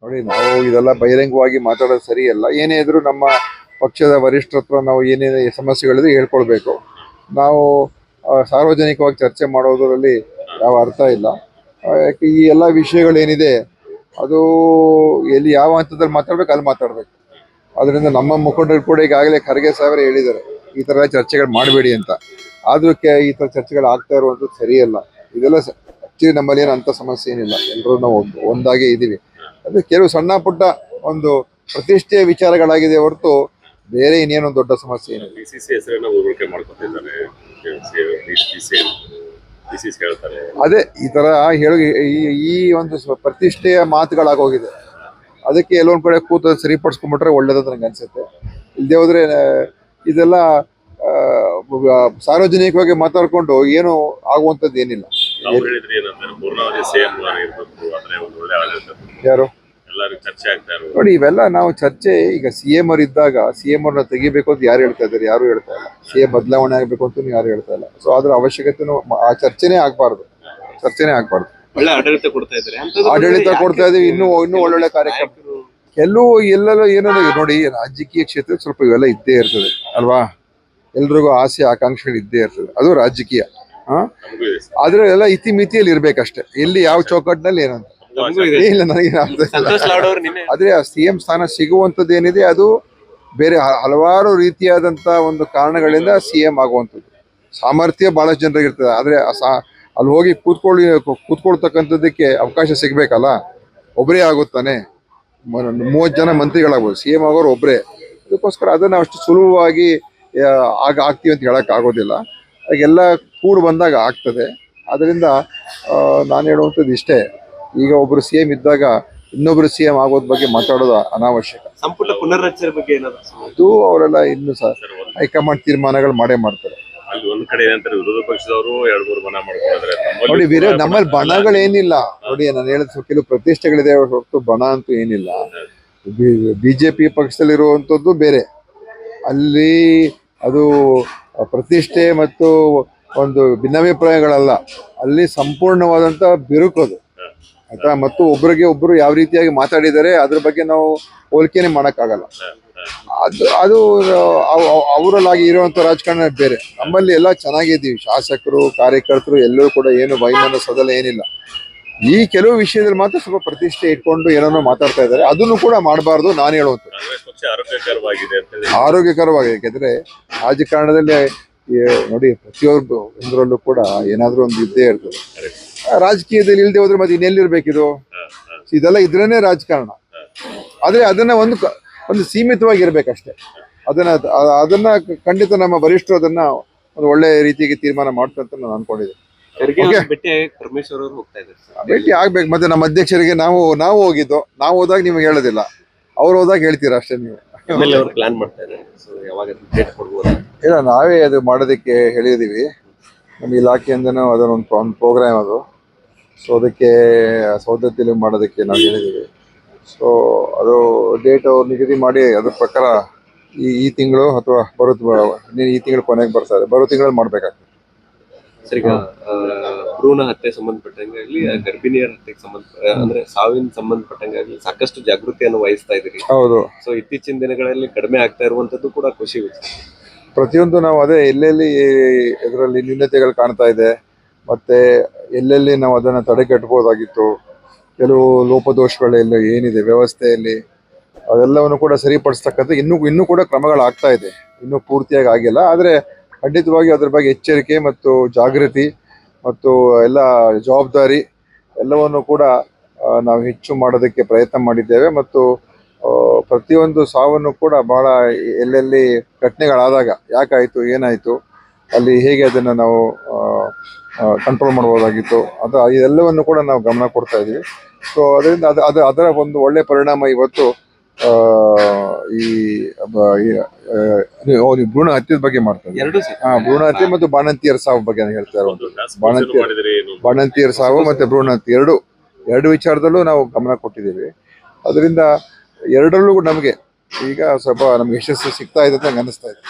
ನೋಡಿ, ನಾವು ಇದೆಲ್ಲ ಬಹಿರಂಗವಾಗಿ ಮಾತಾಡೋದು ಸರಿಯಲ್ಲ. ಏನೇ ಇದ್ರೂ ನಮ್ಮ ಪಕ್ಷದ ವರಿಷ್ಠರ ಹತ್ರ ನಾವು ಏನೇನು ಸಮಸ್ಯೆಗಳಿದೆ ಹೇಳ್ಕೊಳ್ಬೇಕು. ನಾವು ಸಾರ್ವಜನಿಕವಾಗಿ ಚರ್ಚೆ ಮಾಡೋದರಲ್ಲಿ ಯಾವ ಅರ್ಥ ಇಲ್ಲ. ಯಾಕೆ ಈ ಎಲ್ಲ ವಿಷಯಗಳೇನಿದೆ ಅದು ಎಲ್ಲಿ ಯಾವ ಹಂತದಲ್ಲಿ ಮಾತಾಡ್ಬೇಕು ಅಲ್ಲಿ ಮಾತಾಡ್ಬೇಕು. ಅದರಿಂದ ನಮ್ಮ ಮುಖಂಡರು ಕೂಡ ಈಗಾಗಲೇ ಖರ್ಗೆ ಸಾಹೇಬರು ಹೇಳಿದ್ದಾರೆ, ಈ ಥರ ಚರ್ಚೆಗಳು ಮಾಡಬೇಡಿ ಅಂತ. ಆದ್ರೂ ಈ ಥರ ಚರ್ಚೆಗಳು ಆಗ್ತಾ ಇರುವಂಥದ್ದು ಸರಿಯಲ್ಲ. ಇದೆಲ್ಲ ಆಕ್ಚುಲಿ ನಮ್ಮಲ್ಲಿ ಏನು ಅಂಥ ಸಮಸ್ಯೆ ಏನಿಲ್ಲ, ಎಲ್ಲರೂ ನಾವು ಒಂದಾಗೆ ಇದ್ದೀವಿ. ಅದು ಕೆಲವು ಸಣ್ಣ ಪುಟ್ಟ ಒಂದು ಪ್ರತಿಷ್ಠೆಯ ವಿಚಾರಗಳಾಗಿದೆ ಹೊರತು ಬೇರೆ ಇನ್ನೇನೋ ದೊಡ್ಡ ಸಮಸ್ಯೆ ಏನಿಲ್ಲ. ಬಿಸಿಸಿ ಹೆಸರನ್ನ ಉರುಳಿಕೆ ಮಾಡ್ಕೊತಿದ್ದಾರೆ, ಅದೇ ಈ ತರ ಈ ಒಂದು ಪ್ರತಿಷ್ಠೆಯ ಮಾತುಗಳಾಗೋಗಿದೆ. ಅದಕ್ಕೆ ಎಲ್ಲೊಂದ್ ಕಡೆ ಕೂತು ಸರಿಪಡಿಸ್ಕೊಂಡ್ಬಿಟ್ರೆ ಒಳ್ಳೇದಂತ ನಂಗೆ ಅನ್ಸುತ್ತೆ. ಇಲ್ಲದೆ ಹೋದ್ರೆ ಇದೆಲ್ಲ ಸಾರ್ವಜನಿಕವಾಗಿ ಮಾತಾಡ್ಕೊಂಡು ಏನು ಆಗುವಂಥದ್ದು ಏನಿಲ್ಲ. ಯಾರು ನೋಡಿ, ಇವೆಲ್ಲ ನಾವು ಚರ್ಚೆ ಈಗ CM ಅವ್ರು ಇದ್ದಾಗ CM ಅವ್ರನ್ನ ತೆಗಿಬೇಕು ಅಂತ ಯಾರು ಹೇಳ್ತಾ ಇದ್ದಾರೆ? ಯಾರು ಹೇಳ್ತಾ ಇಲ್ಲ. CM ಬದಲಾವಣೆ ಆಗ್ಬೇಕು ಅಂತ ಯಾರು ಹೇಳ್ತಾ ಇಲ್ಲ. ಸೊ ಅದ್ರ ಅವಶ್ಯಕತೆನೂ ಆ ಚರ್ಚೆನೇ ಆಗ್ಬಾರ್ದು. ಒಳ್ಳೆ ಆಡಳಿತ ಕೊಡ್ತಾ ಇದ್ದಾರೆ, ಆಡಳಿತ ಕೊಡ್ತಾ ಇದೀವಿ. ಇನ್ನೂ ಒಳ್ಳೊಳ್ಳೆ ಕಾರ್ಯಕ್ರಮ ಎಲ್ಲವೂ ಎಲ್ಲೆಲ್ಲೋ ಏನೋ ನೋಡಿ, ರಾಜಕೀಯ ಕ್ಷೇತ್ರಕ್ಕೆ ಸ್ವಲ್ಪ ಇವೆಲ್ಲ ಇದ್ದೇ ಇರ್ತದೆ ಅಲ್ವಾ? ಎಲ್ರಿಗೂ ಆಸೆ ಆಕಾಂಕ್ಷೆಗಳು ಇದ್ದೇ ಇರ್ತದೆ, ಅದು ರಾಜಕೀಯ. ಆದ್ರೆ ಎಲ್ಲ ಇತಿಮಿತಿಯಲ್ಲಿ ಇರ್ಬೇಕಷ್ಟೇ. ಎಲ್ಲಿ ಯಾವ ಚೌಕಟ್ಟಿನಲ್ಲಿ ಏನಂತ ಇಲ್ಲ ನನಗೆ ಆದ್ರೆ ಆ CM ಸ್ಥಾನ ಸಿಗುವಂಥದ್ದು ಏನಿದೆ ಅದು ಬೇರೆ ಹಲವಾರು ರೀತಿಯಾದಂತ ಒಂದು ಕಾರಣಗಳಿಂದ CM ಆಗುವಂಥದ್ದು. ಸಾಮರ್ಥ್ಯ ಬಹಳಷ್ಟು ಜನರಿಗೆ ಇರ್ತದೆ, ಆದ್ರೆ ಅಲ್ಲಿ ಹೋಗಿ ಕೂತ್ಕೊಳ್ತಕ್ಕಂಥದ್ದಕ್ಕೆ ಅವಕಾಶ ಸಿಗ್ಬೇಕಲ್ಲ. ಒಬ್ಬರೇ ಆಗುತ್ತಾನೆ, 30 ಜನ ಮಂತ್ರಿಗಳಾಗ್ಬೋದು, CM ಆಗೋರು ಒಬ್ಬರೇ. ಅದಕ್ಕೋಸ್ಕರ ಅದನ್ನ ಅಷ್ಟು ಸುಲಭವಾಗಿ ಆಗ್ತೀವಿ ಅಂತ ಹೇಳಕ್ ಆಗೋದಿಲ್ಲ. ಹಾಗೆಲ್ಲ ಕೂಡು ಬಂದಾಗ ಆಗ್ತದೆ. ಅದರಿಂದ ನಾನು ಹೇಳುವಂಥದ್ದು ಇಷ್ಟೇ, ಈಗ ಒಬ್ರು CM ಇದ್ದಾಗ ಇನ್ನೊಬ್ರು CM ಆಗೋದ್ ಬಗ್ಗೆ ಮಾತಾಡೋದು ಅನಾವಶ್ಯಕ. ಸಂಪುಟ ಪುನರ್ರಚನೆ ಬಗ್ಗೆ ಅದು ಅವರೆಲ್ಲ ಇನ್ನು ಹೈಕಮಾಂಡ್ ತೀರ್ಮಾನಗಳು ಮಾಡ್ತಾರೆ. ಅಲ್ಲಿ ಒಂದ್ ಕಡೆ ವಿರೋಧ ಪಕ್ಷದವರು 2-3 ಬಣ ಮಾಡ್ಕೊಂಡಿದ್ದಾರೆ. ನೋಡಿ, ನಮ್ಮಲ್ಲಿ ಬಣಗಳೇನಿಲ್ಲ. ನೋಡಿ, ನಾನು ಹೇಳಿದ ಕೆಲವು ಪ್ರತಿಷ್ಠೆಗಳಿದೆ ಹೊರತು ಬಣ ಅಂತೂ ಏನಿಲ್ಲ. BJP ಪಕ್ಷದಲ್ಲಿರುವಂಥದ್ದು ಬೇರೆ, ಅಲ್ಲಿ ಅದು ಪ್ರತಿಷ್ಠೆ ಮತ್ತು ಒಂದು ಭಿನ್ನಾಭಿಪ್ರಾಯಗಳಲ್ಲ, ಅಲ್ಲಿ ಸಂಪೂರ್ಣವಾದಂತ ಬಿರುಕದು ಆಯ್ತಾ. ಮತ್ತು ಒಬ್ರಿಗೆ ಒಬ್ರು ಯಾವ ರೀತಿಯಾಗಿ ಮಾತಾಡಿದ್ದಾರೆ ಅದ್ರ ಬಗ್ಗೆ ನಾವು ಹೋಲಿಕೆನೆ ಮಾಡಕ್ಕಾಗಲ್ಲ. ಅದು ಅವರಲ್ಲಾಗಿ ಇರುವಂತ ರಾಜಕಾರಣ ಬೇರೆ. ನಮ್ಮಲ್ಲಿ ಎಲ್ಲ ಚೆನ್ನಾಗಿದ್ದೀವಿ, ಶಾಸಕರು ಕಾರ್ಯಕರ್ತರು ಎಲ್ಲರೂ ಕೂಡ ಏನು ವೈಮನಸ್ಸದಲ್ಲ ಏನಿಲ್ಲ. ಈ ಕೆಲವು ವಿಷಯದಲ್ಲಿ ಮಾತ್ರ ಸ್ವಲ್ಪ ಪ್ರತಿಷ್ಠೆ ಇಟ್ಕೊಂಡು ಏನನ್ನೋ ಮಾತಾಡ್ತಾ ಇದ್ದಾರೆ. ಅದನ್ನು ಕೂಡ ಮಾಡಬಾರ್ದು ನಾನು ಹೇಳುವಂಥದ್ದು. ಆರೋಗ್ಯಕರವಾಗಿದೆ. ಯಾಕೆಂದ್ರೆ ರಾಜಕಾರಣದಲ್ಲಿ ನೋಡಿ, ಪ್ರತಿಯೊಬ್ಬರು ಒಂದರಲ್ಲೂ ಕೂಡ ಏನಾದ್ರೂ ಒಂದು ಇದ್ದೇ ಇರ್ತದೆ. ರಾಜಕೀಯದಲ್ಲಿ ಇಲ್ಲದೆ ಹೋದ್ರೆ ಮತ್ತೆ ಇನ್ನೆಲ್ಲಿರ್ಬೇಕಿದು? ಇದೆಲ್ಲ ಇದ್ರೇನೆ ರಾಜಕಾರಣ. ಆದ್ರೆ ಅದನ್ನ ಒಂದು ಸೀಮಿತವಾಗಿರ್ಬೇಕಷ್ಟೇ. ಅದನ್ನ ಖಂಡಿತ ನಮ್ಮ ವರಿಷ್ಠರು ಅದನ್ನ ಒಂದು ಒಳ್ಳೆ ರೀತಿಗೆ ತೀರ್ಮಾನ ಮಾಡ್ತಂತ ನಾನು ಅನ್ಕೊಂಡಿದ್ದೀನಿ. ಭೇಟಿ ಆಗ್ಬೇಕು. ಮತ್ತೆ ನಮ್ಮ ಅಧ್ಯಕ್ಷರಿಗೆ ನಾವು ಹೋಗಿದ್ದು, ನಾವು ಹೋದಾಗ ನಿಮ್ಗೆ ಹೇಳೋದಿಲ್ಲ, ಅವ್ರು ಹೋದಾಗ ಹೇಳ್ತೀರಾ ಅಷ್ಟೇ. ನೀವು ಇಲ್ಲ, ನಾವೇ ಅದು ಮಾಡೋದಕ್ಕೆ ಹೇಳಿದೀವಿ. ನಮ್ಮ ಇಲಾಖೆಯಿಂದನೂ ಅದನ್ನೊಂದು ಪ್ರೋಗ್ರಾಮ್ ಅದು. ಸೊ ಅದಕ್ಕೆ ಸೌದತ್ತಿಲಿ ಮಾಡೋದಕ್ಕೆ ನಾವು ಹೇಳಿದ್ದೀವಿ. ಸೊ ಅದು ಡೇಟ್ ಅವ್ರು ನಿಗದಿ ಮಾಡಿ ಅದ್ರ ಪ್ರಕಾರ ಈ ತಿಂಗಳು ಅಥವಾ ಈ ತಿಂಗಳು ಕೊನೆಗೆ ಬರ್ತಾರೆ, ಬರೋ ತಿಂಗಳಲ್ಲಿ ಮಾಡ್ಬೇಕಾಗ್ತದೆ. ಭ್ರೂಣ ಹತ್ಯೆ ಸಂಬಂಧಪಟ್ಟಂಗೆ ಆಗಲಿ, ಗರ್ಭಿಣಿಯರ ಹತ್ಯೆಗೆ ಅಂದ್ರೆ ಸಾವಿನ ಸಂಬಂಧಪಟ್ಟಂಗೆ ಸಾಕಷ್ಟು ಜಾಗೃತಿಯನ್ನು ವಹಿಸ್ತಾ ಇದ್ರಿ. ಹೌದು. ಸೊ ಇತ್ತೀಚಿನ ದಿನಗಳಲ್ಲಿ ಕಡಿಮೆ ಆಗ್ತಾ ಇರುವಂತದ್ದು ಕೂಡ ಖುಷಿ. ಪ್ರತಿಯೊಂದು ನಾವು ಅದೇ ಎಲ್ಲೆಲ್ಲಿ ಇದರಲ್ಲಿ ನ್ಯೂನತೆಗಳು ಕಾಣ್ತಾ ಇದೆ, ಮತ್ತೆ ಎಲ್ಲೆಲ್ಲಿ ನಾವು ಅದನ್ನು ತಡೆಗಟ್ಟಬಹುದಾಗಿತ್ತು, ಕೆಲವು ಲೋಪದೋಷಗಳೆಲ್ಲ ಏನಿದೆ ವ್ಯವಸ್ಥೆಯಲ್ಲಿ ಅದೆಲ್ಲವನ್ನು ಕೂಡ ಸರಿಪಡಿಸ್ತಕ್ಕಂಥ ಇನ್ನೂ ಕೂಡ ಕ್ರಮಗಳಾಗ್ತಾ ಇದೆ. ಇನ್ನೂ ಪೂರ್ತಿಯಾಗಿ ಆಗಿಲ್ಲ. ಆದರೆ ಖಂಡಿತವಾಗಿ ಅದ್ರ ಬಗ್ಗೆ ಎಚ್ಚರಿಕೆ ಮತ್ತು ಜಾಗೃತಿ ಮತ್ತು ಎಲ್ಲ ಜವಾಬ್ದಾರಿ ಎಲ್ಲವನ್ನು ಕೂಡ ನಾವು ಹೆಚ್ಚು ಮಾಡೋದಕ್ಕೆ ಪ್ರಯತ್ನ ಮಾಡಿದ್ದೇವೆ. ಮತ್ತು ಪ್ರತಿಯೊಂದು ಸಾವನ್ನು ಕೂಡ ಬಹಳ ಎಲ್ಲೆಲ್ಲಿ ಘಟನೆಗಳಾದಾಗ ಯಾಕಾಯಿತು, ಏನಾಯಿತು, ಅಲ್ಲಿ ಹೇಗೆ ಅದನ್ನು ನಾವು ಕಂಟ್ರೋಲ್ ಮಾಡ್ಬೋದಾಗಿತ್ತು, ಇದೆಲ್ಲವನ್ನು ಕೂಡ ನಾವು ಗಮನ ಕೊಡ್ತಾ ಇದ್ದೀವಿ. ಸೊ ಅದರಿಂದ ಅದರ ಒಂದು ಒಳ್ಳೆ ಪರಿಣಾಮ ಇವತ್ತು ಈ ಭ್ರೂಣ ಹತ್ಯೆ ಬಗ್ಗೆ ಮಾಡ್ತಾರೆ. ಭ್ರೂಣ ಹತ್ಯೆ ಮತ್ತು ಬಾಣಂತಿಯರ ಸಾವು ಬಗ್ಗೆ ಹೇಳ್ತಾ ಇರುವಂಥದ್ದು. ಬಾಣಂತಿಯರ ಸಾವು ಮತ್ತೆ ಭ್ರೂಣ ಹತ್ಯೆ ಎರಡು ವಿಚಾರದಲ್ಲೂ ನಾವು ಗಮನ ಕೊಟ್ಟಿದ್ದೀವಿ. ಅದರಿಂದ ಎರಡರಲ್ಲೂ ನಮಗೆ ಈಗ ಸ್ವಲ್ಪ ನಮ್ಗೆ ಯಶಸ್ಸು ಸಿಗ್ತಾ ಇದೆ ಅಂತ ನಂಗೆ ಅನಿಸ್ತಾ ಇದೆ.